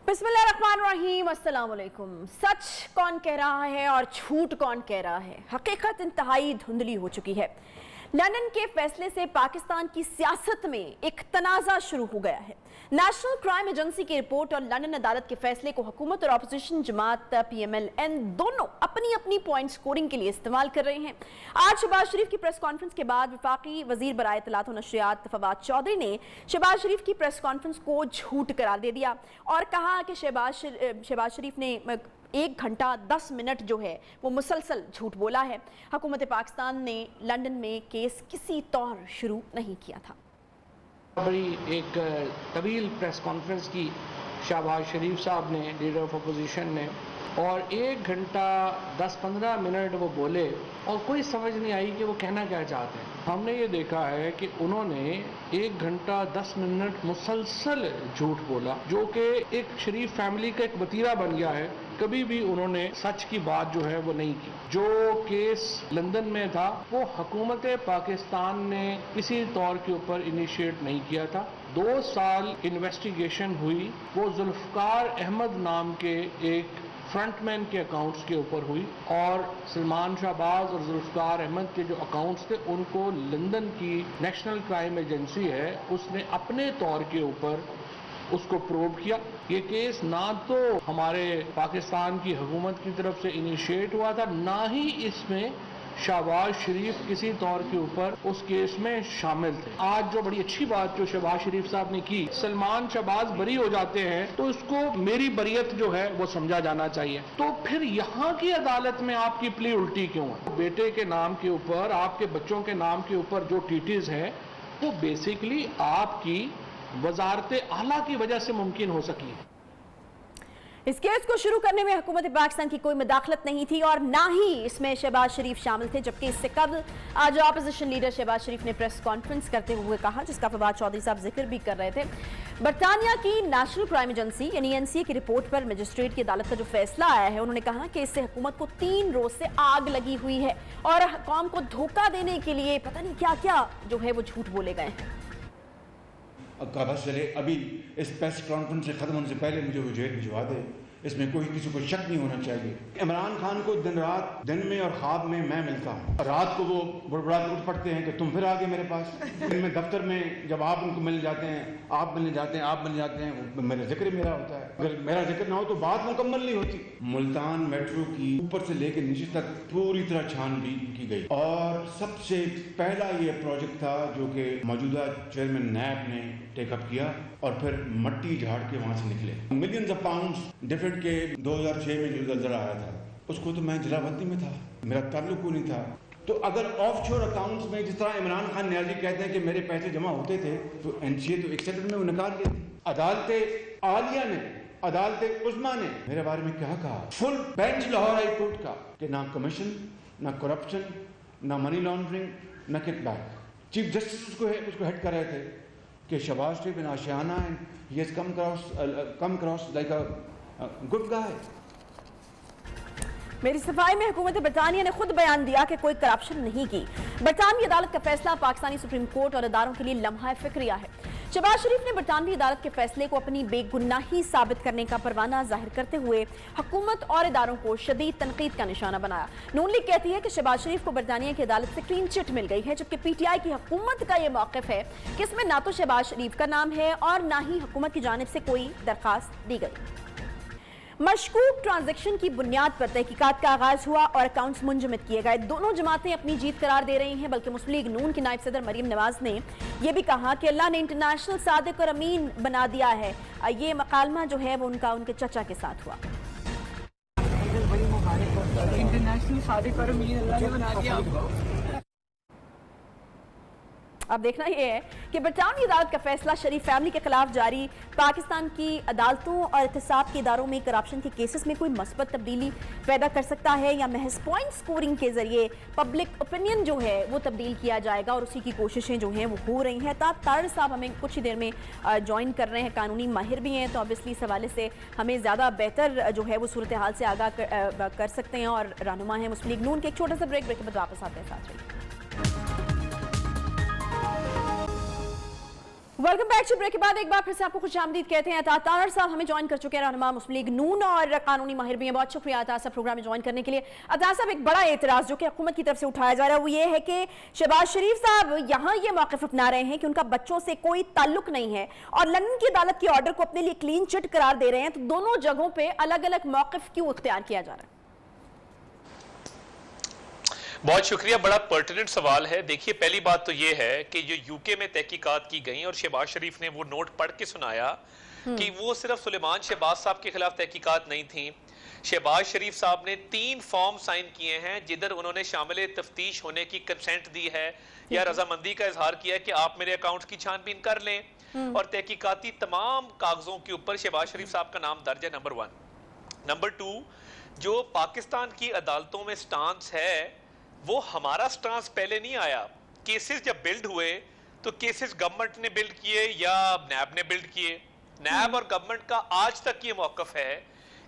बिस्मिल्लाहिर्रहमानिर्रहीम, अस्सलाम वालेकुम। सच कौन कह रहा है और झूठ कौन कह रहा है, हकीकत इंतहाई धुंधली हो चुकी है। लंदन के फैसले से पाकिस्तान की सियासत में एक तनाज़ा शुरू हो गया है। नेशनल क्राइम एजेंसी की रिपोर्ट और लंदन अदालत के फैसले को हुकूमत और अपोजिशन जमात PMLN दोनों अपनी अपनी पॉइंट स्कोरिंग के लिए इस्तेमाल कर रहे हैं। आज शहबाज शरीफ की प्रेस कॉन्फ्रेंस के बाद वफाकी वजीर बराए इत्तलात और नशरियात फवाद चौधरी ने शहबाज शरीफ की प्रेस कॉन्फ्रेंस को झूठ करार दे दिया और कहा कि शहबाज शरीफ ने 1 घंटा 10 मिनट जो है वो मुसलसल झूठ बोला है। हुकूमत पाकिस्तान ने लंदन में केस किसी तौर शुरू नहीं किया था। बड़ी एक तवील प्रेस कॉन्फ्रेंस की शहबाज शरीफ साहब ने, लीडर ऑफ अपोजिशन ने, और 1 घंटा 10-15 मिनट वो बोले और कोई समझ नहीं आई कि वो कहना क्या चाहते हैं। हमने ये देखा है कि उन्होंने 1 घंटा 10 मिनट मुसलसल झूठ बोला, जो कि एक शरीफ फैमिली का एक वतीरा बन गया है। कभी भी उन्होंने सच की बात जो है वो नहीं की। जो केस लंदन में था वो हुकूमत पाकिस्तान ने किसी तौर के ऊपर इनिशिएट नहीं किया था। 2 साल इन्वेस्टिगेशन हुई, वो जुल्फकार अहमद नाम के एक फ्रंटमैन के अकाउंट्स के ऊपर हुई और सलमान शहबाज और जुल्फकार अहमद के जो अकाउंट्स थे उनको लंदन की नेशनल क्राइम एजेंसी है उसने अपने तौर के ऊपर उसको प्रूव किया। ये केस ना तो हमारे पाकिस्तान की हुकूमत की तरफ से इनिशिएट हुआ था, ना ही इसमें शहबाज शरीफ किसी तौर के ऊपर उस केस में शामिल थे। आज जो बड़ी अच्छी बात जो शहबाज शरीफ साहब ने की, सलमान शहबाज बरी हो जाते हैं तो इसको मेरी बरियत जो है वो समझा जाना चाहिए। तो फिर यहाँ की अदालत में आपकी प्ली उल्टी क्यों है? बेटे के नाम के ऊपर, आपके बच्चों के नाम के ऊपर जो टीटीज है वो बेसिकली आपकी वजारत आला की वजह से मुमकिन हो सकी है। इस केस को शुरू करने में हुकूमत पाकिस्तान की कोई मुदाखलत नहीं थी और ना ही इसमें शहबाज शरीफ शामिल थे, जबकि इससे कबल आज अपोजिशन लीडर शहबाज शरीफ ने प्रेस कॉन्फ्रेंस करते हुए कहा, जिसका फवाद चौधरी साहब जिक्र भी कर रहे थे, बरतानिया की नेशनल क्राइम एजेंसी यानी NCA की रिपोर्ट पर मजिस्ट्रेट की अदालत का जो फैसला आया है, उन्होंने कहा कि इससे हुकूमत को 3 रोज से आग लगी हुई है और कौम को धोखा देने के लिए पता नहीं क्या क्या जो है वो झूठ बोले गए हैं। बस चले अभी इस प्रेस कॉन्फ्रेंस से ख़त्म होने से पहले मुझे वो जेल भिजवा दे, इसमें कोई किसी को शक नहीं होना चाहिए। इमरान खान को दिन रात, दिन में और ख्वाब में मैं मिलता हूँ। रात को वो बुड़बुड़ा उठ पड़ते हैं कि तुम फिर आ गए मेरे पास। दिन में दफ्तर में जब आप उनको मिल जाते हैं, आप मिलने जाते हैं, आप मिल जाते हैं, मेरा जिक्र मेरा होता है। अगर मेरा जिक्र ना हो तो बात मुकम्मल नहीं होती। मुल्तान मेट्रो की ऊपर से लेकर नीचे तक पूरी तरह छानबीन की गई और सबसे पहला ये प्रोजेक्ट था जो कि मौजूदा चेयरमैन नैब ने टेकअप किया और फिर मट्टी झाड़ के वहाँ से निकले। मिलियंस ऑफ पाउंड्स डिफरेंट के 2006 में जो जलजला आया था उसको तो मैं जलावतनी में था, मेरा ताल्लुक को नहीं था। तो अगर ऑफशोर अकाउंट्स में जिस तरह इमरान खान न्याजी कहते हैं कि मेरे पैसे जमा होते थे, तो NCA तो 1 सेकंड में वो निकाल लेती। अदालत आलिया ने, अदालत उस्मा ने मेरे बारे में क्या कहा, full bench Lahore high court का, कि ना कमीशन, ना करप्शन, ना मनी लॉन्ड्रिंग, ना किकबैक। चीफ जस्टिस उसको हेड कर रहे थे कि शहबाज शरीफ बिन Ashiana he has come across like a good guy. मेरी सफाई में हुकूमत बरतानिया ने खुद बयान दिया कि कोई करप्शन नहीं की। बरतानवी अदालत का फैसला पाकिस्तानी सुप्रीम कोर्ट और अदारों के लिए लम्हा फिक्रिया है। शहबाज शरीफ ने बरतानवी अदालत के फैसले को अपनी बेगुनाही साबित करने का परवाना जाहिर करते हुए हुकूमत और इदारों को शदीद तनकीद का निशाना बनाया। नून लीग कहती है कि शहबाज शरीफ को बरतानिया की अदालत से क्लीन चिट मिल गई है, जबकि PTI की हुकूमत का यह मौक़िफ़ है कि इसमें ना तो शहबाज शरीफ का नाम है और ना ही हुकूमत की जानिब से कोई दरखास्त दी गई। मशकूक ट्रांजैक्शन की बुनियाद पर तहकीकात का आगाज हुआ और अकाउंट्स मुंजमद किए गए। दोनों जमातें अपनी जीत करार दे रही हैं, बल्कि मुस्लिम लीग नून की नायब सदर मरीम नवाज ने यह भी कहा कि अल्लाह ने इंटरनेशनल सादिक और अमीन बना दिया है। ये मकालमा जो है वो उनके चचा के साथ हुआ। इंटरनेशनल सादिक और अमीन अल्लाह ने बना दिया आपको। अब देखना यह है कि बरतानवी अदालत का फैसला शरीफ फैमिली के खिलाफ जारी पाकिस्तान की अदालतों और एहतसाब के इदारों में करप्शन के केसेस में कोई मस्बत तब्दीली पैदा कर सकता है या महज पॉइंट स्कोरिंग के जरिए पब्लिक ओपिनियन जो है वो तब्दील किया जाएगा, और उसी की कोशिशें जो हैं वो हो रही हैं। तार साहब हमें कुछ ही देर में ज्वाइन कर रहे हैं, कानूनी माहिर भी हैं, तो ऑब्वियसली इस हवाले से हमें ज़्यादा बेहतर जो है वो सूरत हाल से आगाह कर सकते हैं और रहनुमा है मुस्लिम लीग नून के। एक छोटा सा ब्रेक के बाद वापस आते हैं साथ में। वेलकम बैक टू ब्रेक के बाद एक बार फिर से आपको खुशामदीद कहते हैं। अता तारड़ साहब हमें ज्वाइन कर चुके हैं, रहनुमा मुस्लिम लीग नून और कानूनी माहिर भी हैं। बहुत शुक्रिया अता साहब प्रोग्राम में ज्वाइन करने के लिए। अता साहब, एक बड़ा एतराज जो कि हुकूमत की तरफ से उठाया जा रहा है वो ये है कि शहबाज शरीफ साहब यहाँ ये मौक़िफ़ अपना रहे हैं कि उनका बच्चों से कोई ताल्लुक नहीं है और लंदन की अदालत के ऑर्डर को अपने लिए क्लीन चिट करार दे रहे हैं। तो दोनों जगहों पर अलग अलग मौक़िफ़ क्यों इख्तियार किया जा रहा है? बहुत शुक्रिया, बड़ा पर्टिनेंट सवाल है। देखिए, पहली बात तो ये है कि जो यूके में तहकीकात की गई और शहबाज शरीफ ने वो नोट पढ़ के सुनाया कि वो सिर्फ सुलेमान शहबाज साहब के खिलाफ तहकीकात नहीं थी। शहबाज शरीफ साहब ने 3 फॉर्म साइन किए हैं जिधर उन्होंने शामिल तफ्तीश होने की कंसेंट दी है या रजामंदी का इजहार किया कि आप मेरे अकाउंट की छानबीन कर लें, और तहकीकाती तमाम कागजों के ऊपर शहबाज शरीफ साहब का नाम दर्ज है। नंबर 1। नंबर 2, जो पाकिस्तान की अदालतों में स्टांस है वो हमारा स्टांस पहले नहीं आया। केसेस जब बिल्ड हुए तो केसेस गवर्नमेंट ने बिल्ड किए या नैब ने बिल्ड किए। नैब और गवर्नमेंट का आज तक ये मौकफ है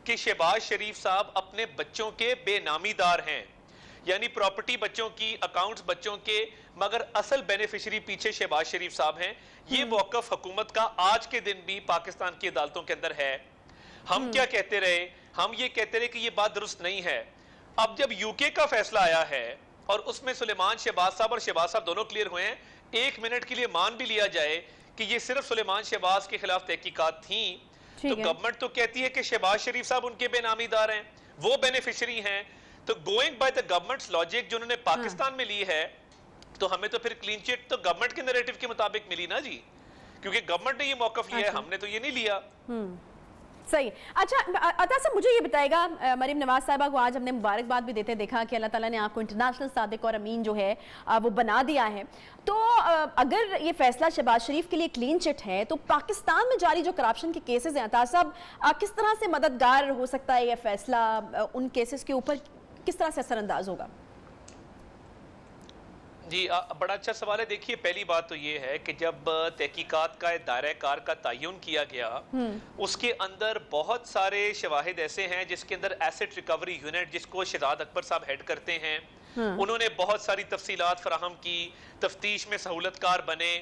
कि शहबाज शरीफ साहब अपने बच्चों के बेनामीदार हैं, यानी प्रॉपर्टी बच्चों की, अकाउंट्स बच्चों के, मगर असल बेनिफिशियरी पीछे शहबाज शरीफ साहब हैं। ये मौकफ हुकूमत का आज के दिन भी पाकिस्तान की अदालतों के अंदर है। हम क्या कहते रहे? हम ये कहते रहे कि ये बात दुरुस्त नहीं है। अब जब यूके का फैसला आया है और उसमें सुलेमान शहबाज साहब और शहबाज साहब दोनों क्लियर हुए हैं, 1 मिनट के लिए मान भी लिया जाए कि ये सिर्फ सुलेमान शहबाज के खिलाफ तहकीकात थी, तो गवर्नमेंट तो कहती है कि शहबाज शरीफ साहब उनके बेनामीदार हैं, वो बेनिफिशियरी हैं। तो going by the governments logic जो उन्होंने पाकिस्तान में ली है, तो हमें तो फिर क्लीन चिट तो गवर्नमेंट के नैरेटिव के मुताबिक मिली ना जी, क्योंकि गवर्नमेंट ने ये मौकफ लिया है, हमने तो ये नहीं लिया। सही। अच्छा अता साहब, मुझे ये बताएगा, मरीम नवाज साहिबा को आज हमने मुबारकबाद भी देते देखा कि अल्लाह ताला ने आपको इंटरनेशनल सादिक और अमीन जो है वो बना दिया है। तो अगर ये फैसला शहबाज शरीफ के लिए क्लीन चिट है तो पाकिस्तान में जारी जो करप्शन के केसेस हैं, अता साहब किस तरह से मददगार हो सकता है यह फैसला? उन केसेस के ऊपर किस तरह से असरअंदाज होगा? जी, बड़ा अच्छा सवाल है। देखिए, पहली बात तो ये है कि जब तहकीकात का दायरा कार का तयन किया गया, उसके अंदर बहुत सारे शवाहिद ऐसे हैं जिसके अंदर एसेट रिकवरी यूनिट, जिसको शहजाद अकबर साहब हेड करते हैं, उन्होंने बहुत सारी तफसीलात फराहम की, तफ्तीश में सहूलतकार बने।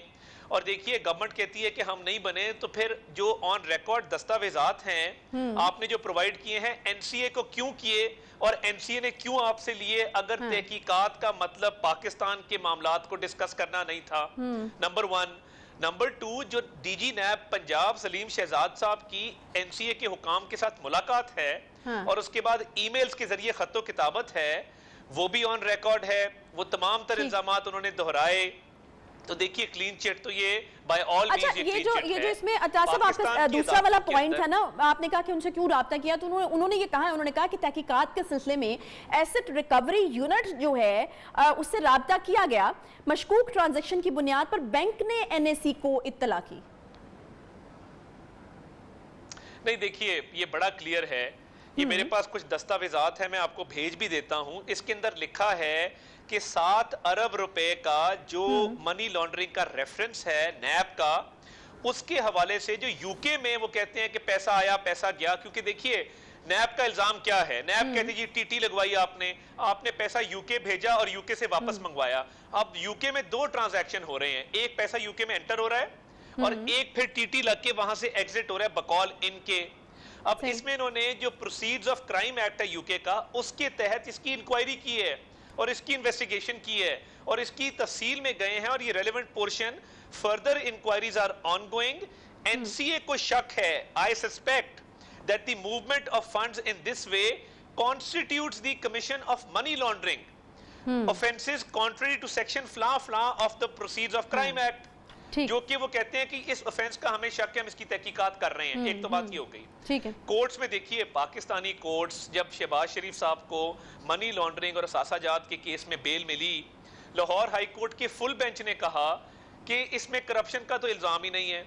और देखिए, गवर्नमेंट कहती है कि हम नहीं बने, तो फिर जो ऑन रिकॉर्ड दस्तावेजात हैं आपने जो प्रोवाइड किए हैं, एनसीए को क्यों किए और एनसीए ने क्यों आपसे लिए, अगर तहकीकात का मतलब पाकिस्तान के मामलात को डिस्कस करना नहीं था? नंबर 1। नंबर 2, जो डीजी नैब पंजाब सलीम शहजाद साहब की एनसीए के हुकाम के साथ मुलाकात है और उसके बाद ईमेल्स के जरिए खत्तो किताबत है, वो भी ऑन रिकॉर्ड है। वो तमाम तर इल्जामात उन्होंने दोहराए। तो देखिए, क्लीन चिट तो ये बाय ऑल मींस ये जो इसमें अता साहब आपका दूसरा वाला पॉइंट था ना, आपने कहा कि उनसे क्यों राब्ता किया, तो उन्होंने ये कहा है, उन्होंने कहा कि तहकीकात के सिलसिले में एसेट रिकवरी यूनिट जो है उससे राब्ता किया गया, मशकूक ट्रांजैक्शन की बुनियाद पर बैंक ने एनएसी को इत्तला की। नहीं, देखिए, ये बड़ा क्लियर है। ये मेरे पास कुछ दस्तावेजात है, मैं आपको भेज भी देता हूं। इसके अंदर लिखा है कि 7 अरब रुपए का जो मनी लॉन्ड्रिंग का रेफरेंस है नैब का, उसके हवाले से जो यूके में वो कहते हैं कि पैसा आया पैसा गया। क्योंकि देखिए, नैब का इल्जाम क्या है? नैब कहती जी टीटी लगवाई आपने पैसा यूके भेजा और यूके से वापस मंगवाया। अब यूके में 2 ट्रांजैक्शन हो रहे हैं, एक पैसा यूके में एंटर हो रहा है और एक फिर टीटी लग के वहां से एग्जिट हो रहा है बकौल इनके। अब इसमें इन्होंने जो प्रोसीड्स ऑफ क्राइम एक्ट है यूके का, उसके तहत इसकी इंक्वायरी की है और इसकी इन्वेस्टिगेशन की है और इसकी तफसील में गए हैं और ये relevant portion, further inquiries are ongoing. NCA को शक है, I suspect that the movement of funds in this way constitutes the commission of money laundering offences contrary to section फ्ला of the proceeds of crime act, जो कि वो कहते हैं कि इस ऑफेंस का हमें शक है, हम इसकी तहकीकात कर रहे हैं। एक तो बात ये हो गई। ठीक है। कोर्ट्स में देखिए, पाकिस्तानी कोर्ट्स जब शहबाज शरीफ साहब को मनी लॉन्ड्रिंग और असासाजात के केस में बेल मिली, लाहौर हाई कोर्ट के फुल बेंच ने कहा कि इसमें करप्शन का तो इल्जाम ही नहीं है।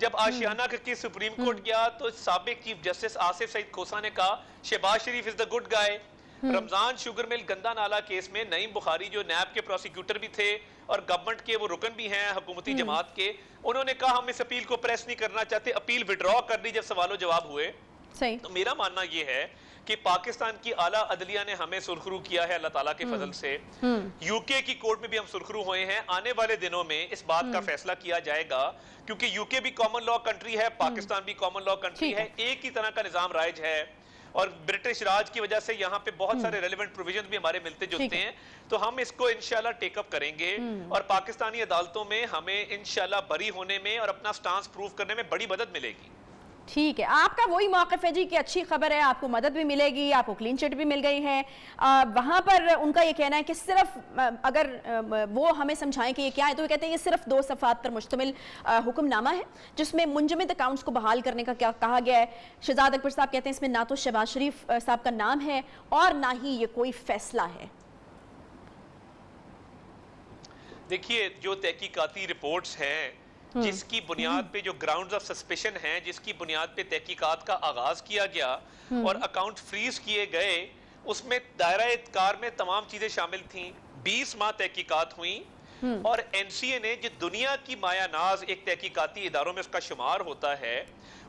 जब आशियाना का केस सुप्रीम कोर्ट गया तो साबिक चीफ जस्टिस आसिफ सईद खोसा ने कहा Shahbaz Sharif is the good guy. Ramzan sugar mill गंदा नाला केस में नईम बुखारी जो नैब के प्रोसिक्यूटर भी थे और गवर्नमेंट के वो रुकन भी हैं हुकूमती जमात के, उन्होंने कहा हम इस अपील को प्रेस नहीं करना चाहते, अपील विड्रॉ कर दी जब सवालों जवाब हुए। सही। तो मेरा मानना ये है कि पाकिस्तान की आला अदलिया ने हमें सुरखरू किया है अल्लाह ताला के फजल से। यूके की कोर्ट में भी हम सुरखरू हुए हैं। आने वाले दिनों में इस बात का फैसला किया जाएगा, क्योंकि यूके भी कॉमन लॉ कंट्री है, पाकिस्तान भी कॉमन लॉ कंट्री है, एक ही तरह का निजाम राइज है और ब्रिटिश राज की वजह से यहाँ पे बहुत सारे रेलेवेंट प्रोविजन भी हमारे मिलते जुलते हैं। तो हम इसको इंशाल्लाह टेकअप करेंगे और पाकिस्तानी अदालतों में हमें इंशाल्लाह बरी होने में और अपना स्टांस प्रूव करने में बड़ी मदद मिलेगी। ठीक है, आपका वही मौक़िफ़ है जी कि अच्छी खबर है, आपको मदद भी मिलेगी, आपको क्लीन चिट भी मिल गई है। वहाँ पर उनका ये कहना है कि सिर्फ अगर वो हमें समझाएं कि ये क्या है, तो वो कहते हैं ये सिर्फ 2 सफ़ात पर मुश्तमिल हुक्मनामा है जिसमें मुंजमद अकाउंट्स को बहाल करने का क्या कहा गया है। शहजाद अकबर साहब कहते हैं इसमें ना तो शहबाज शरीफ साहब का नाम है और ना ही ये कोई फैसला है। देखिए, जो तहकीकाती रिपोर्ट्स हैं, जिसकी बुनियाद पे जो ग्राउंड्स ऑफ सस्पिशन हैं, जिसकी बुनियाद पे तहकीकात का आगाज किया गया और अकाउंट फ्रीज किए गए, उसमें दायरा इत्कार में तमाम चीजें शामिल थीं। 20 माह तहकीकात हुई और एनसीए ने, जो दुनिया की मायानाज एक तहकीकाती इदारों में उसका शुमार होता है,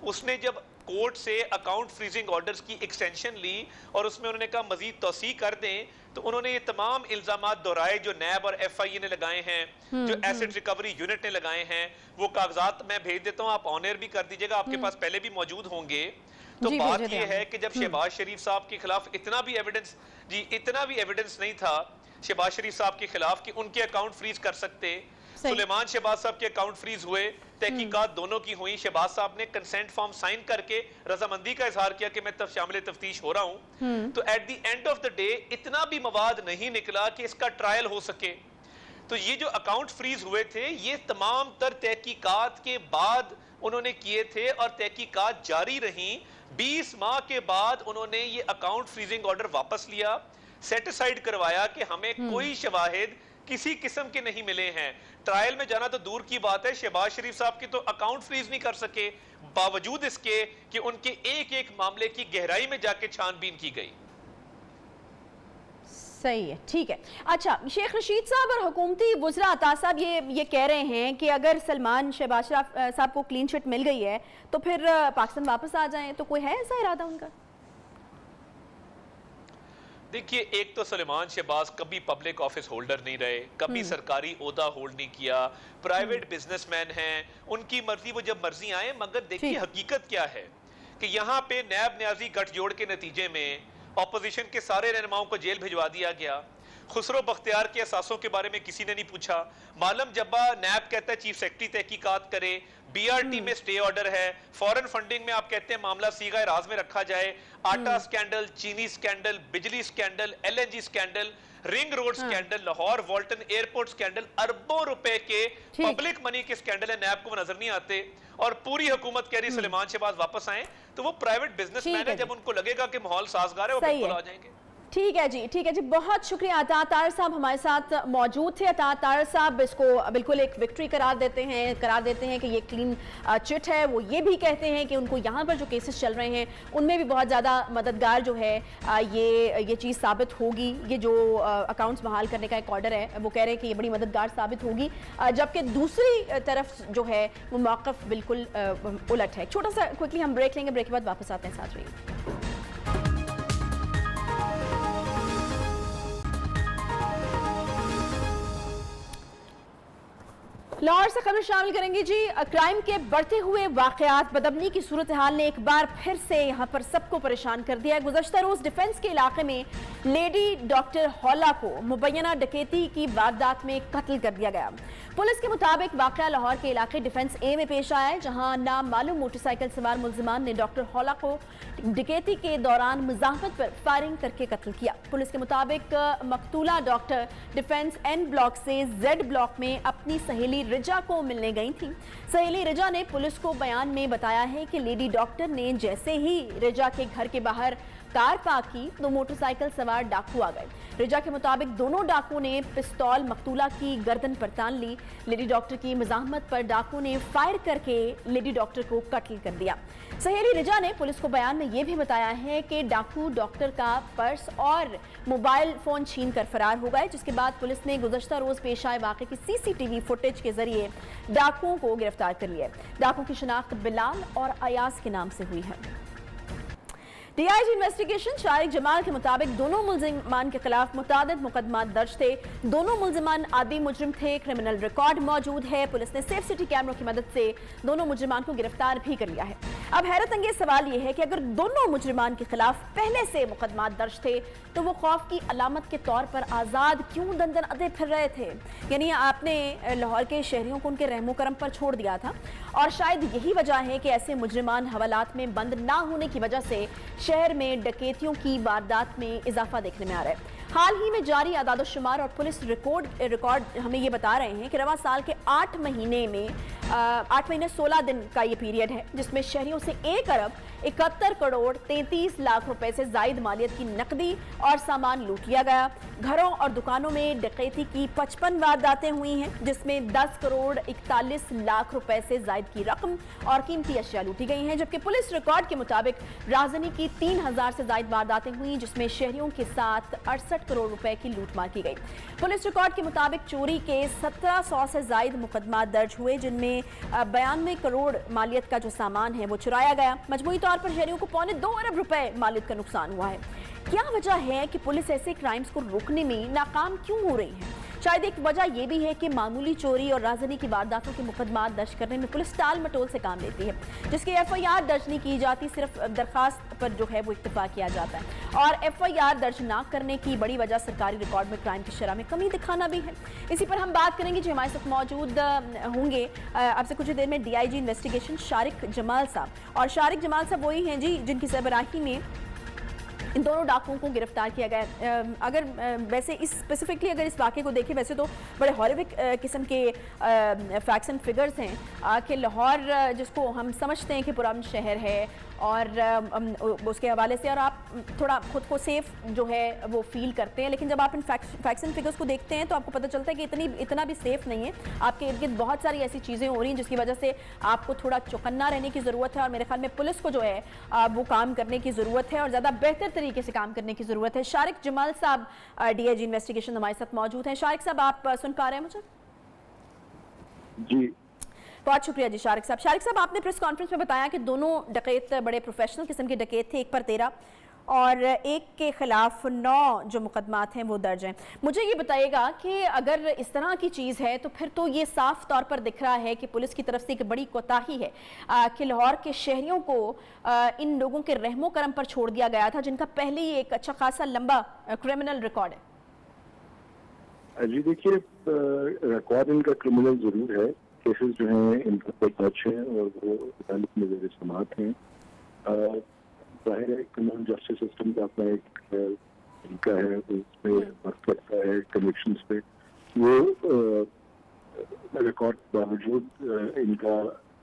उसने जब कोर्ट से अकाउंट फ्रीजिंग ऑर्डर्स की एक्सटेंशन ली और उसमें उन्होंने कहा मजीद तौसी कर दें, तो उन्होंने ये तमाम इल्जामात दोहराए जो नैब और एफआईए ने लगाए हैं, जो एसेट रिकवरी यूनिट ने लगाए हैं। वो कागजात मैं भेज देता हूँ, आप ऑनर भी कर दीजिएगा, आपके पास पहले भी मौजूद होंगे। तो बात ये है कि जब शहबाज शरीफ साहब के खिलाफ इतना भी एविडेंस नहीं था शहबाज शरीफ साहब के खिलाफ कि उनके अकाउंट फ्रीज कर सकते। सुलेमान शहबाज साहब के अकाउंट फ्रीज हुए, तहकीकात दोनों की हुई। शहबाज साहब ने कंसेंट फॉर्म साइन करके रजामंदी का इजहार किया कि मैं तब शामिल तफ्तीश हो रहा हूं। तो at the end of the day इतना भी मवाद नहीं निकला कि इसका ट्रायल हो सके। तो ये जो अकाउंट फ्रीज हुए थे, ये तमाम तर तहकीकात के बाद उन्होंने किए थे और तहकीकात जारी रही। 20 माह के बाद उन्होंने ये अकाउंट फ्रीजिंग ऑर्डर वापस लिया, सेटिसाइड करवाया कि हमें कोई शवाहिद किसी किस्म के नहीं मिले हैं। ट्रायल में जाना तो दूर की बात है, शहबाज शरीफ साहब के तो अकाउंट फ्रीज नहीं कर सके, बावजूद इसके कि उनके एक एक मामले की गहराई में जाके छानबीन की गई। सही है, ठीक है। अच्छा, शेख रशीद साहब और हुकूमती वुज़रा अता साहब ये कह रहे हैं कि अगर सलमान शहबाज साहब को क्लीन चिट मिल गई है तो फिर पाकिस्तान वापस आ जाएं, तो कोई है ऐसा इरादा उनका? देखिए, एक तो सलेमान शहबाज कभी पब्लिक ऑफिस होल्डर नहीं रहे, कभी सरकारी ओहदा होल्ड नहीं किया, प्राइवेट बिजनेसमैन हैं, उनकी मर्जी वो जब मर्जी आए। मगर देखिए हकीकत क्या है कि यहाँ पे नैब न्याजी गठजोड़ के नतीजे में ऑपोजिशन के सारे रहनुमाओं को जेल भिजवा दिया गया। खुसरो बख्तियार के असासों के बारे में किसी ने नहीं पूछा। मालम जब्बा नैब कहता है चीफ सेक्रेटरी तहकीकात करे, बीआरटी में स्टे ऑर्डर है, फॉरेन फंडिंग में आप कहते हैं मामला सीगा राज में रखा जाए। आटा स्कैंडल, चीनी स्कैंडल, बिजली scandal, LNG scandal, ring road scandal, Lahore वॉल्टन airport scandal, अरबों रुपए के पब्लिक मनी के स्कैंडल है, नैब को वो नजर नहीं आते। और पूरी हुकूमत कह रही सलेमान शहबाज वापस आए, तो वो प्राइवेट बिजनेसमैन है, जब उनको लगेगा कि माहौल साजगार है वो बिल्कुल आ जाएंगे। ठीक है जी, ठीक है जी, बहुत शुक्रिया। अता तार साहब हमारे साथ मौजूद थे। अता तार साहब इसको बिल्कुल एक विक्ट्री करार देते हैं कि ये क्लीन चिट है। वो ये भी कहते हैं कि उनको यहाँ पर जो केसेस चल रहे हैं उनमें भी बहुत ज़्यादा मददगार जो है ये चीज़ साबित होगी। ये जो अकाउंट्स बहाल करने का एक ऑर्डर है, वो कह रहे हैं कि ये बड़ी मददगार साबित होगी, जबकि दूसरी तरफ जो है वो मौक़िफ़ बिल्कुल उलट है। छोटा सा क्विकली हम ब्रेक लेंगे, ब्रेक के बाद वापस आते हैं, साथ रहिए। लाहौर से खबर शामिल करेंगे जी। क्राइम के बढ़ते हुए वाकयात, बदअमनी की सूरत हाल ने एक बार फिर से यहाँ पर सबको परेशान कर दिया है। गुज़श्ता रोज डिफेंस के इलाके में लेडी डॉक्टर हौला को मुबैना डकैती की वारदात में कत्ल कर दिया गया। पुलिस के मुताबिक वाकया लाहौर के इलाके डिफेंस ए में पेश आया है, जहाँ नामालूम मोटरसाइकिल सवार मुल्जिमान ने डॉक्टर हौला को डकैती के दौरान मुजाहमत पर फायरिंग करके कत्ल किया। पुलिस के मुताबिक मकतूला डॉक्टर डिफेंस एन ब्लॉक से जेड ब्लॉक में अपनी सहेली रिजा को मिलने गई थी। सहेली रिजा ने पुलिस को बयान में बताया है कि लेडी डॉक्टर ने जैसे ही रिजा के घर के बाहर कार पार्क की तो मोटरसाइकिल सवार डाकू आ गए। रिजा के मुताबिक दोनों डाकू ने पिस्तौल मकतूला की गर्दन पर तान ली। लेडी डॉक्टर की मज़ाहमत पर डाकू ने फायर करके लेडी डॉक्टर को कत्ल कर दिया। सहेली रिजा ने पुलिस को बयान में यह भी बताया है कि डाकू डॉक्टर का पर्स और मोबाइल फोन छीन कर फरार हो गए, जिसके बाद पुलिस ने गुज़श्ता रोज पेश आए वाक़े की सीसीटीवी फुटेज के जरिए डाकुओं को गिरफ्तार कर लिया। डाकुओं की शिनाख्त बिलाल और अयाज के नाम से हुई है। डीआईजी इन्वेस्टिगेशन शारिक जमाल के मुताबिक दोनों मुलजिमान के खिलाफ मुतादिद मुकदमा दर्ज थे। दोनों मुलजिमान आदि मुजरिम थे, क्रिमिनल रिकॉर्ड मौजूद है। पुलिस ने सेफ सिटी कैमरों की मदद से दोनों मुजरिमान को गिरफ्तार भी कर लिया है। अब हैरत अंगेज सवाल यह है कि अगर दोनों मुजरिमान के खिलाफ पहले से मुकदमा दर्ज थे तो वो खौफ की अलामत के तौर पर आज़ाद क्यों दंदन अदे फिर रहे थे? यानी आपने लाहौर के शहरियों को उनके रहमो करम पर छोड़ दिया था और शायद यही वजह है कि ऐसे मुजरिमान हवालात में बंद ना होने की वजह से शहर में डकैतियों की वारदात में इजाफा देखने में आ रहा है। हाल ही में जारी आदादोशुमार और पुलिस रिकॉर्ड हमें ये बता रहे हैं कि रवा साल के 8 महीने 16 दिन का ये पीरियड है जिसमें शहरियों से 1 अरब 71 करोड़ 33 लाख रुपए से जायद मालियत की नकदी और सामान लूट लिया गया। घरों और दुकानों में डकैती की 55 वारदातें हुई हैं जिसमें 10 करोड़ 41 लाख रुपए से जायद की रकम और कीमती अशिया लूटी गई हैं, जबकि पुलिस रिकॉर्ड के मुताबिक राजधानी की 3000 से जायद वारदातें हुई जिसमें शहरियों के साथ 68 करोड़ रुपए की लूटमार की गई। पुलिस रिकॉर्ड के मुताबिक चोरी के 1700 से जायद मुकदमा दर्ज हुए जिनमें 92 करोड़ मालियत का जो सामान है वो चुराया गया। मजमूई तौर पर शहरियों को 2.25 अरब रुपए मालियत का नुकसान हुआ है। क्या वजह है कि पुलिस ऐसे क्राइम्स को रोकने में नाकाम क्यों हो रही है? शायद एक वजह यह भी है कि मामूली चोरी और राजधानी की वारदातों के मुकदमा दर्ज करने में पुलिस टाल मटोल से काम लेती है, जिसकी एफआईआर दर्ज नहीं की जाती, सिर्फ दरखास्त पर जो है वो इत्तेफाक किया जाता है। और एफआईआर दर्ज ना करने की बड़ी वजह सरकारी रिकॉर्ड में क्राइम की शरह में कमी दिखाना भी है। इसी पर हम बात करेंगे जो हमारे साथ मौजूद होंगे अब से कुछ देर में डीआईजी इन्वेस्टिगेशन शारिक जमाल साहब। और शारिक जमाल साहब वही हैं जी जिनकी सरबराही में इन दोनों डाकुओं को गिरफ्तार किया गया। अगर वैसे इस स्पेसिफिकली अगर इस वाक़े को देखें वैसे तो बड़े हॉरिफिक किस्म के फैक्ट्स एंड फिगर्स हैं कि लाहौर जिसको हम समझते हैं कि पुराना शहर है और उसके हवाले से और आप थोड़ा खुद को सेफ जो है वो फील करते हैं, लेकिन जब आप इन फैक्ट्स एंड फिगर्स को देखते हैं तो आपको पता चलता है कि इतना भी सेफ नहीं है। आपके इर्द गिर्द बहुत सारी ऐसी चीज़ें हो रही हैं जिसकी वजह से आपको थोड़ा चौकन्ना रहने की ज़रूरत है और मेरे ख्याल में पुलिस को जो है वो काम करने की ज़रूरत है और ज़्यादा बेहतर तरीके से काम करने की ज़रूरत है। शारिक जमाल साहब डीआईजी इन्वेस्टिगेशन हमारे साथ मौजूद हैं। शारिक साहब आप सुन पा रहे हैं मुझे? जी बहुत शुक्रिया जी शारिक साहब। शारिक साहब आपने प्रेस कॉन्फ्रेंस में बताया कि दोनों डकैत बड़े प्रोफेशनल किस्म के डकैत थे, 1 पर 13 और एक के खिलाफ 9 जो मुकदमात हैं वो दर्ज हैं। मुझे ये बताइएगा कि अगर इस तरह की चीज़ है तो फिर तो ये साफ तौर पर दिख रहा है कि पुलिस की तरफ से एक बड़ी कोताही है कि लाहौर के शहरियों को इन लोगों के रहमो करम पर छोड़ दिया गया था जिनका पहले ही एक अच्छा खासा लंबा क्रिमिनल रिकॉर्ड है। जी देखिए, रिकॉर्ड इनका क्रिमिनल जरूर है, केसेस जो हैं इनका कोई दर्ज है और वो अदालत में ज़ेर समाअत हैं। जाहिर है क्रिमिनल जस्टिस सिस्टम का अपना एक तरीका है, उसमें वर्क करता है कन्विक्शंस पे। वो रिकॉर्ड के बावजूद इनका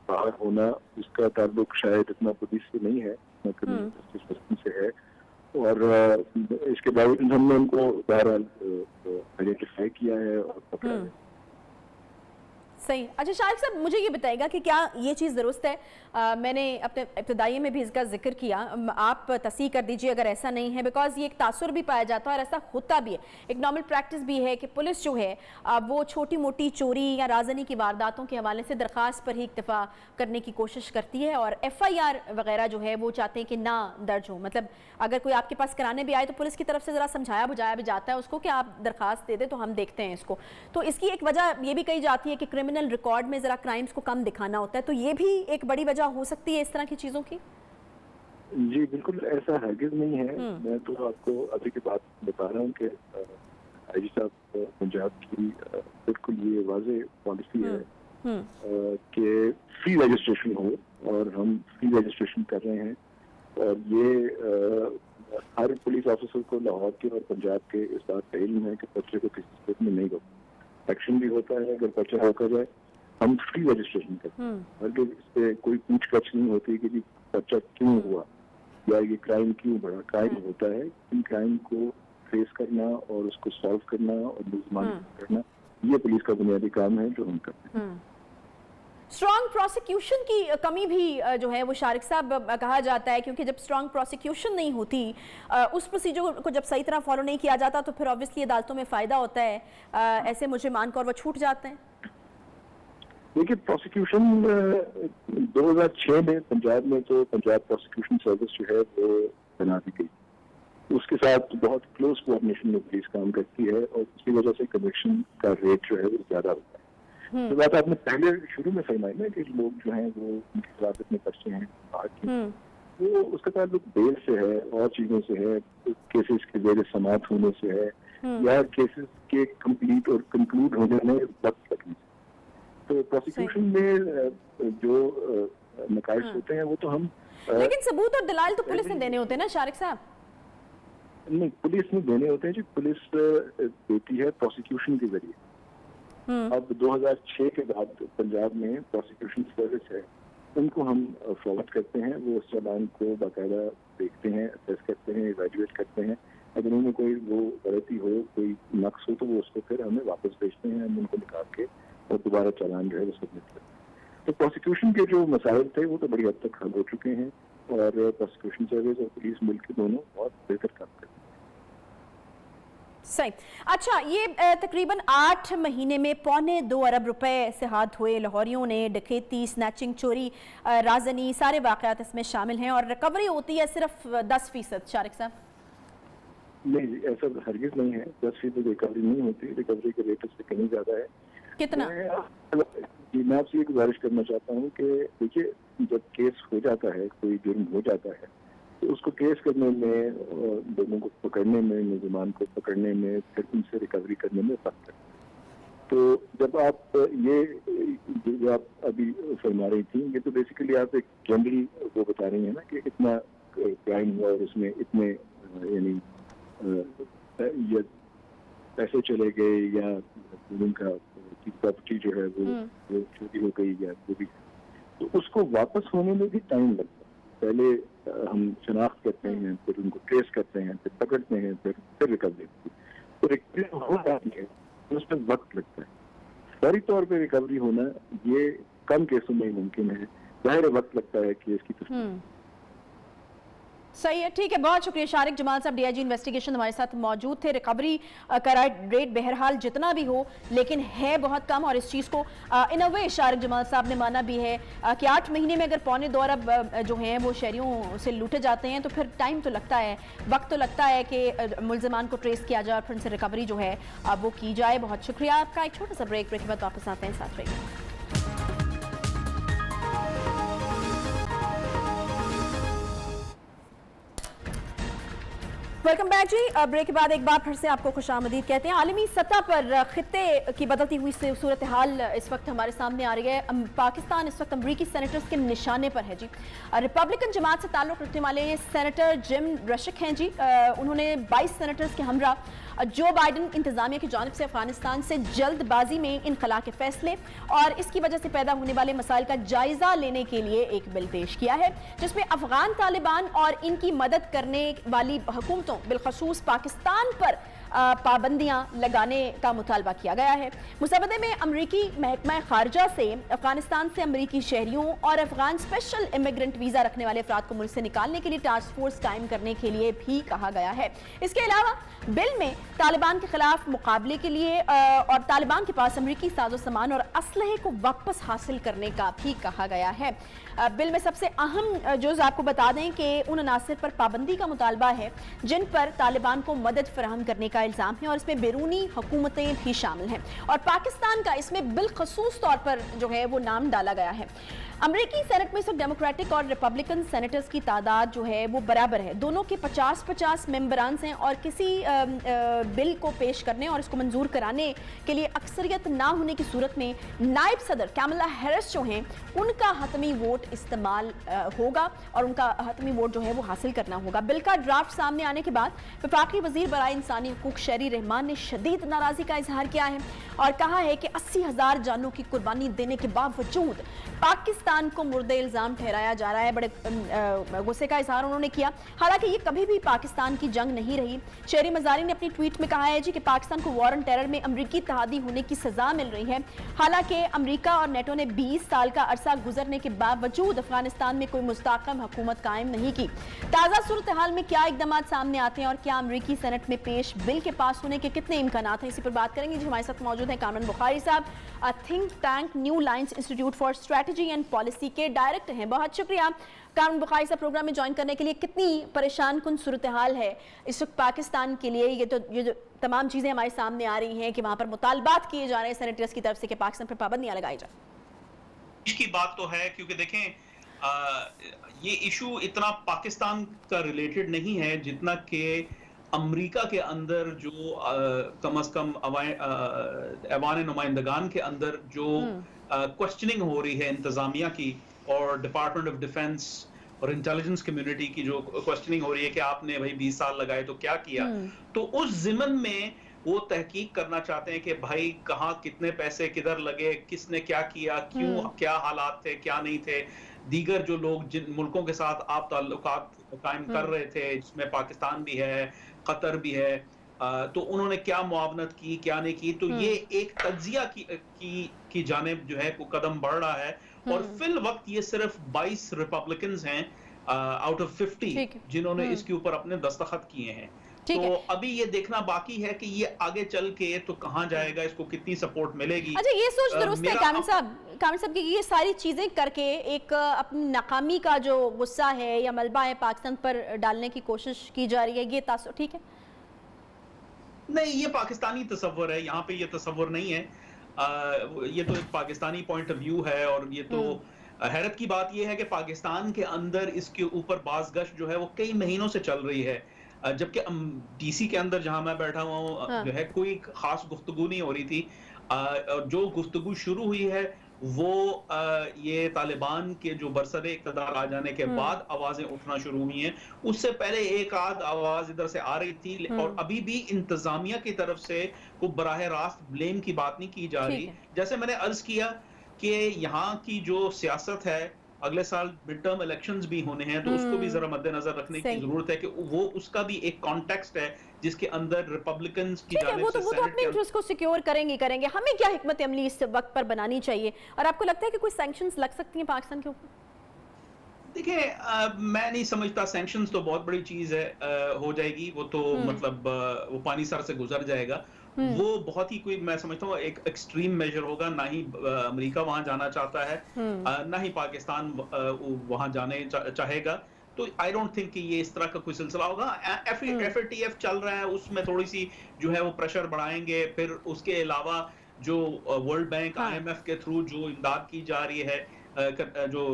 बाहर होना उसका ताल्लुक शायद इतना पुलिस से नहीं है, क्रिमिनल जस्टिस सिस्टम से है। और इसके बावजूद हमने उनको बहरहाल आइडेंटिफाई किया है और पकड़ा है। सही। अच्छा शारिक साहब मुझे ये बताइएगा कि क्या ये चीज़ दुरुस्त है? मैंने अपने इब्तदाई में भी इसका जिक्र किया, आप तस्दीक कर दीजिए अगर ऐसा नहीं है, बिकॉज ये एक तासुर भी पाया जाता है और ऐसा होता भी है, एक नॉर्मल प्रैक्टिस भी है कि पुलिस जो है वो छोटी मोटी चोरी या राजनी की वारदातों के हवाले से दरख्वास्त पर ही इक्तफा करने की कोशिश करती है और FIR वगैरह जो है वो चाहते हैं कि ना दर्ज हो। मतलब अगर कोई आपके पास कराने भी आए तो पुलिस की तरफ से ज़रा समझाया बुझाया भी जाता है उसको कि आप दरख्वास्त दे दें तो हम देखते हैं इसको। तो इसकी एक वजह ये भी कही जाती है कि क्रिमिनल रिकॉर्ड में ज़रा क्राइम्स को कम दिखाना होता है, तो ये भी एक बड़ी वजह हो सकती है इस तरह की चीज़ों की? जी बिल्कुल ऐसा हरगिज़ नहीं है। मैं तो आपको अभी की बात बता रहा हूँ कि आईजी साहब पंजाब की बिल्कुल ये वाज़ेह पॉलिसी है कि फ्री रजिस्ट्रेशन हो और हम फ्री रजिस्ट्रेशन कर रहे हैं। और ये हर पुलिस ऑफिसर को लाहौर के और पंजाब के इस बात का इल्म है कि पर्चे को किसी स्टेट में नहीं रोकते। एक्शन भी होता है अगर पर्चा रोका जाए, हम फ्री रजिस्ट्रेशन करते हैं। अगर इस पर कोई पूछताछ नहीं होती कि जी पर्चा क्यों हुआ या ये क्राइम क्यों बढ़ा। क्राइम होता है, इन क्राइम को फेस करना और उसको सॉल्व करना और मुलज़मान करना, ये पुलिस का बुनियादी काम है जो हम करते हैं। स्ट्रॉन्ग प्रोसिक्यूशन की कमी भी जो है वो शारिक साहब कहा जाता है, क्योंकि जब स्ट्रॉन्ग प्रोसिक्यूशन नहीं होती, उस प्रोसीजर को जब सही तरह फॉलो नहीं किया जाता तो फिर ऑब्वियसली अदालतों में फ़ायदा होता है ऐसे मुजरिमान को और वो छूट जाते हैं। देखिए प्रोसिक्यूशन 2006 में पंजाब में तो पंजाब प्रोसिक्यूशन सर्विस जो है वो बना दी गई। उसके साथ बहुत क्लोज कोऑर्डिनेशन में पुलिस काम करती है और उसकी वजह से कन्विक्शन का रेट जो है वो ज्यादा होता है। तो बात आपने पहले शुरू में फरमाई ना कि लोग जो हैं वो उनके खिलाफ इतने पर्चे हैं बाहर की, वो उसका ताल्लुक बेल से है और चीजों से है, केसेस के जेर समात होने से है या केसेस के कंप्लीट और कंक्लूड होने में वक्त लगने से। तो प्रोसिक्यूशन में जो नकाइश होते हैं वो तो हम लेकिन सबूत और दलाल तो पुलिस ने देने होते हैं ना शारिक साहब? नहीं, पुलिस में देने होते हैं जी, पुलिस देती है प्रोसिक्यूशन के जरिए। अब 2006 के बाद पंजाब में प्रोसिक्यूशन सर्विस है, उनको हम फॉरवर्ड करते हैं, वो उस चालान को बाकायदा देखते हैं, असेस करते हैं, इवैल्यूएट करते हैं। अगर उनमें कोई वो गलती हो, कोई नक्स हो, तो वो उसको फिर हमें वापस भेजते हैं, हम उनको निकाल के और दोबारा चालान जो है वो सबमिट करते हैं। तो प्रोसिक्यूशन के जो मसाइल थे वो तो बड़ी हद तक हल हो चुके हैं और प्रोसिक्यूशन सर्विस और पुलिस मिलकर दोनों बहुत बेहतर काम करते हैं। सही। अच्छा, ये तकरीबन 8 महीने में 1.25 अरब रुपए से हाथ हुए। लाहौरियों ने डकैती, स्नैचिंग, चोरी, राजनी, सारे वाकयात इसमें शामिल हैं और रिकवरी होती है सिर्फ 10%। शारिक साहब? नहीं, ऐसा हरगिज नहीं है, 10% रिकवरी नहीं होती, रिकवरी के रेट से कहीं ज्यादा है। कितना? जी, मैं आपसे ये गुजारिश करना चाहता हूँ कि देखिए, जब केस हो जाता है, कोई जुर्म हो जाता है, तो उसको केस करने में, लोगों को पकड़ने में, मुलजिमान को पकड़ने में, फिर उनसे रिकवरी करने में वक्त है। तो जब आप ये जो आप अभी फरमा रही थी, ये तो बेसिकली आप एक जनरली वो बता रही हैं ना कि इतना क्राइम हुआ और उसमें इतने यानी ये पैसे चले गए या उनका प्रॉपर्टी जो है वो चोरी हो गई या जो भी, तो उसको वापस होने में भी टाइम लगता है। पहले हम शनाख्त करते हैं, फिर उनको ट्रेस करते हैं, फिर पकड़ते हैं, फिर रिकवरी होती है। तो रिकवरी हो जाती है, उसमें वक्त लगता है। फौरी तौर पे रिकवरी होना ये कम केसों में मुमकिन है, जाहिर वक्त लगता है केस की तस्दीक। सही है, ठीक है, बहुत शुक्रिया शारिक जमाल साहब, डीआईजी इन्वेस्टिगेशन हमारे साथ मौजूद थे। रिकवरी का रेट बहरहाल जितना भी हो लेकिन है बहुत कम और इस चीज़ को इन अ वे शारिक जमाल साहब ने माना भी है कि 8 महीने में अगर 1.25 अरब जो हैं वो शहरियों से लूटे जाते हैं तो फिर टाइम तो लगता है, वक्त तो लगता है कि मुलजिमान को ट्रेस किया जाए और फिर उनसे रिकवरी जो है वो की जाए। बहुत शुक्रिया आपका। एक छोटा सा ब्रेक के बाद वापस आते हैं, साथ रहिए। वेलकम बैक जी। ब्रेक के बाद एक बार फिर से आपको खुशामदीद कहते हैं। आलमी सतह पर खित्ते की बदलती हुई सूरत हाल इस वक्त हमारे सामने आ रही है। पाकिस्तान इस वक्त अमरीकी सेनेटर्स के निशाने पर है जी। रिपब्लिकन जमात से ताल्लुक़ रखने वाले सेनेटर जिम रशिक हैं जी। उन्होंने 22 सेनेटर्स के हमरा जो बाइडन इंतजामिया की जानिब से अफगानिस्तान से जल्दबाजी में इनखला के फैसले और इसकी वजह से पैदा होने वाले मसाइल का जायजा लेने के लिए एक बिल पेश किया है, जिसमें अफगान तालिबान और इनकी मदद करने वाली हुकूमतों बिलखसूस पाकिस्तान पर पाबंदियां लगाने का मुतालबा किया गया है। मुसवदे में अमरीकी महकमा खारजा से अफगानिस्तान से अमरीकी शहरियों और अफगान स्पेशल इमिग्रेंट वीजा रखने वाले अफराद को मुल्क से निकालने के लिए टास्क फोर्स कायम करने के लिए भी कहा गया है। इसके अलावा बिल में तालिबान के खिलाफ मुकाबले के लिए और तालिबान के पास अमरीकी साजो सामान और असलहे को वापस हासिल करने का भी कहा गया है। बिल में सबसे अहम जुज़ आपको बता दें कि उन अनासर पर पाबंदी का मुतालबा है जिन पर तालिबान को मदद फराहम करने का इल्ज़ाम है और इसमें बैरूनी हुकूमतें भी शामिल हैं और पाकिस्तान का इसमें बिलखसूस तौर पर जो है वो नाम डाला गया है। अमरीकी सेनेट में इस वक्त डेमोक्रेटिक और रिपब्लिकन सेनेटर्स की तादाद जो है वो बराबर है। दोनों के 50-50 मेंबरान हैं और किसी बिल को पेश करने और इसको मंजूर कराने के लिए अक्सरियत ना होने की सूरत में नायब सदर कैमला हैरिस जो हैं उनका हतमी वोट इस्तेमाल होगा और उनका हतमी वोट जो है वो हासिल करना होगा। बिल का ड्राफ्ट सामने आने के बाद वफाकी वजीर बराए इंसानी हकूक शहरी रहमान ने शदीद नाराजगी का इजहार किया है और कहा है कि 80,000 जानों की कुर्बानी देने के बावजूद पाकिस्तान को मुर्दे इल्जाम ठहराया जा रहा है। बड़े गुस्से का इजहार उन्होंने किया। हालांकि ये कभी भी पाकिस्तान की जंग नहीं रही। शहरी मजारी ने अपनी ट्वीट में कहा है जी कि पाकिस्तान को वॉर ऑन टेरर में अमरीकी इत्तेहादी होने की सजा मिल रही है। हालांकि अमरीका और नेटो ने 20 साल का अरसा गुजरने के बावजूद अफगानिस्तान में कोई मुस्तकम हुकूमत कायम नहीं की। ताज़ा सूरत हाल में क्या इकदाम सामने आते हैं और क्या अमरीकी सेनेट में पेश बिल के पास होने के कितने इम्कान हैं, इसी पर बात करेंगे जी। हमारे साथ मौजूद है कामरान बुखारी साहब, think tank new lines institute for strategy and policy के डायरेक्टर हैं। बहुत शुक्रिया कामरुन बुखारी साहब प्रोग्राम में ज्वाइन करने के लिए। कितनी परेशान कुन सूरत हाल है इस वक्त पाकिस्तान के लिए, ये जो तमाम चीज़ें हमारे सामने आ रही हैं कि वहाँ पर मुतालबात किए जा रहे हैं सेनेटर्स की तरफ से कि पाकिस्तान पर पाबंदियाँ लगाई जाए। की बात तो है, क्योंकि देखें ये इशू इतना पाकिस्तान का रिलेटेड नहीं है जितना कि अमेरिका के अंदर जो कम अज कम ऐवान नुमाइंदगान के अंदर जो क्वेश्चनिंग हो रही है इंतजामिया की और डिपार्टमेंट ऑफ डिफेंस और इंटेलिजेंस कम्युनिटी की जो क्वेश्चनिंग हो रही है कि आपने भाई 20 साल लगाए तो क्या किया, तो उस जिमन में वो तहकीक करना चाहते हैं कि भाई कहाँ कितने पैसे किधर लगे, किसने क्या किया, क्यों, क्या हालात थे, क्या नहीं थे, दीगर जो लोग जिन मुल्कों के साथ आप ताल्लुकात कायम कर रहे थे जिसमें पाकिस्तान भी है, कतर भी है, तो उन्होंने क्या मुआवनत की, क्या नहीं की। तो ये एक तज्जिया की जानिब जो है वो कदम बढ़ रहा है और फिल वक्त ये सिर्फ 22 रिपब्लिकन्स हैं आउट ऑफ 50 जिन्होंने इसके ऊपर अपने दस्तखत किए हैं। तो अभी ये देखना बाकी है कि ये आगे चल के तो कहाँ जाएगा, इसको कितनी सपोर्ट मिलेगी। अच्छा, ये सोच दुरुस्त है कामिल साहब कि ये सारी चीजें करके एक अपनी नाकामी का जो गुस्सा है या मलबा है पाकिस्तान पर डालने की कोशिश की जा रही है, ये तासुर ठीक है? नहीं, ये पाकिस्तानी तसव्वुर है, यहाँ पे ये तसव्वुर नहीं है। ये तो एक पाकिस्तानी पॉइंट ऑफ व्यू है और ये तो हैरत की बात ये है कि पाकिस्तान के अंदर इसके ऊपर बाज़गश्त जो है वो कई महीनों से चल रही है, जबकि डीसी के अंदर जहां मैं बैठा हुआ हूँ जो है कोई खास गुफ्तगू नहीं हो रही थी। जो गुफ्तगू शुरू हुई है वो ये तालिबान के जो बरसरे इक़्तिदार आ जाने के बाद आवाजें उठना शुरू हुई हैं। उससे पहले एक आध आवाज इधर से आ रही थी और अभी भी इंतजामिया की तरफ से कोई बराह रास्त ब्लेम की बात नहीं की जा रही। जैसे मैंने अर्ज किया कि यहाँ की जो सियासत है, अगले साल मिड टर्म इलेक्शंस भी होने हैं, तो उसको भी जरा मद्देनजर रखने की जरूरत है कि वो उसका भी एक कॉन्टेक्स्ट है जिसके अंदर रिपब्लिकन्स की जानिब से वो तो अपने इंटरेस्ट को सिक्योर करेंगे। हमें क्या हिकमत अमली इस वक्त पर बनानी चाहिए और आपको लगता है कि कोई सैंक्शंस लग सकती हैं पाकिस्तान के ऊपर? देखिए, मैं नहीं समझता, सैंक्शंस तो बहुत बड़ी चीज है, हो जाएगी वो तो मतलब वो पानी सर से गुजर जाएगा। वो बहुत ही कोई, मैं समझता हूँ एक एक्सट्रीम मेजर होगा। ना ही अमेरिका वहां जाना चाहता है, ना ही पाकिस्तान वहां जाने चाहेगा। तो आई डोंट थिंक कि ये इस तरह का कोई सिलसिला होगा। FATF चल रहा है, उसमें थोड़ी सी जो है वो प्रेशर बढ़ाएंगे। फिर उसके अलावा जो वर्ल्ड बैंक IMF के थ्रू जो इमदाद की जा रही है, जो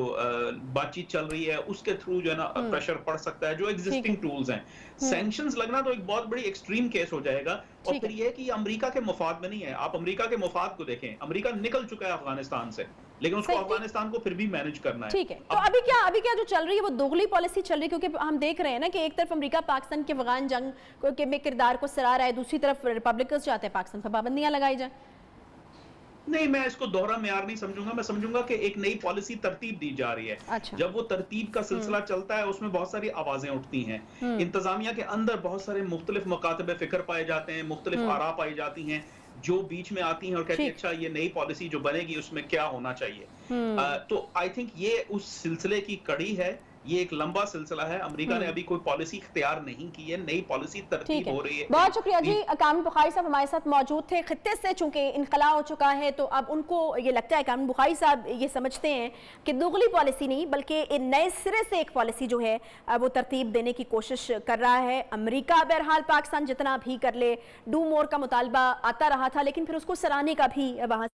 बातचीत चल रही है, उसके थ्रू जो है ना प्रेशर पड़ सकता है। जो एग्जिस्टिंग टूल्स हैं, सैंक्शंस लगना तो एक बहुत बड़ी एक्सट्रीम केस हो जाएगा। और फिर ये है कि अमेरिका के मुफाद में नहीं है। आप अमेरिका के मुफाद को देखें, अमेरिका निकल चुका है अफगानिस्तान से, लेकिन उसको अफगानिस्तान को फिर भी मैनेज करना है। ठीक है, तो अभी क्या जो चल रही है वो दोगली पॉलिसी चल रही है, क्योंकि हम देख रहे हैं ना कि एक तरफ अमेरिका पाकिस्तान के अफगान जंग के में किरदार को सराह रहा है, दूसरी तरफ रिपब्लिकन्स चाहते हैं पाकिस्तान पर पाबंदियां लगाई जाए। नहीं, मैं इसको दोहरा मेयार नहीं समझूंगा। मैं समझूंगा कि एक नई पॉलिसी तरतीब दी जा रही है। अच्छा। जब वो तरतीब का सिलसिला चलता है उसमें बहुत सारी आवाजें उठती हैं। इंतजामिया के अंदर बहुत सारे मुख्तलिफ मकातबे फिक्र पाए जाते हैं, मुख्तलिफ आरा पाई जाती हैं जो बीच में आती हैं और कहती हैं अच्छा ये नई पॉलिसी जो बनेगी उसमें क्या होना चाहिए। तो आई थिंक ये उस सिलसिले की कड़ी है। ये एक लंबा सिलसिला है। अमेरिका ने अभी कोई पॉलिसी इख्तियार नहीं की है, नई पॉलिसी तरतीब हो रही है। बहुत शुक्रिया जी। कामरुन बुखारी साहब हमारे साथ मौजूद थे। खित्ते से चूंकि इनकला हो चुका है तो अब उनको ये लगता है, कामरुन बुखारी साहब ये समझते हैं कि दोगली पॉलिसी नहीं बल्कि नए सिरे से एक पॉलिसी जो है वो तरतीब देने की कोशिश कर रहा है अमेरिका। बहरहाल पाकिस्तान जितना भी कर ले, डू मोर का मुतालबा आता रहा था, लेकिन फिर उसको सराहने का भी वहाँ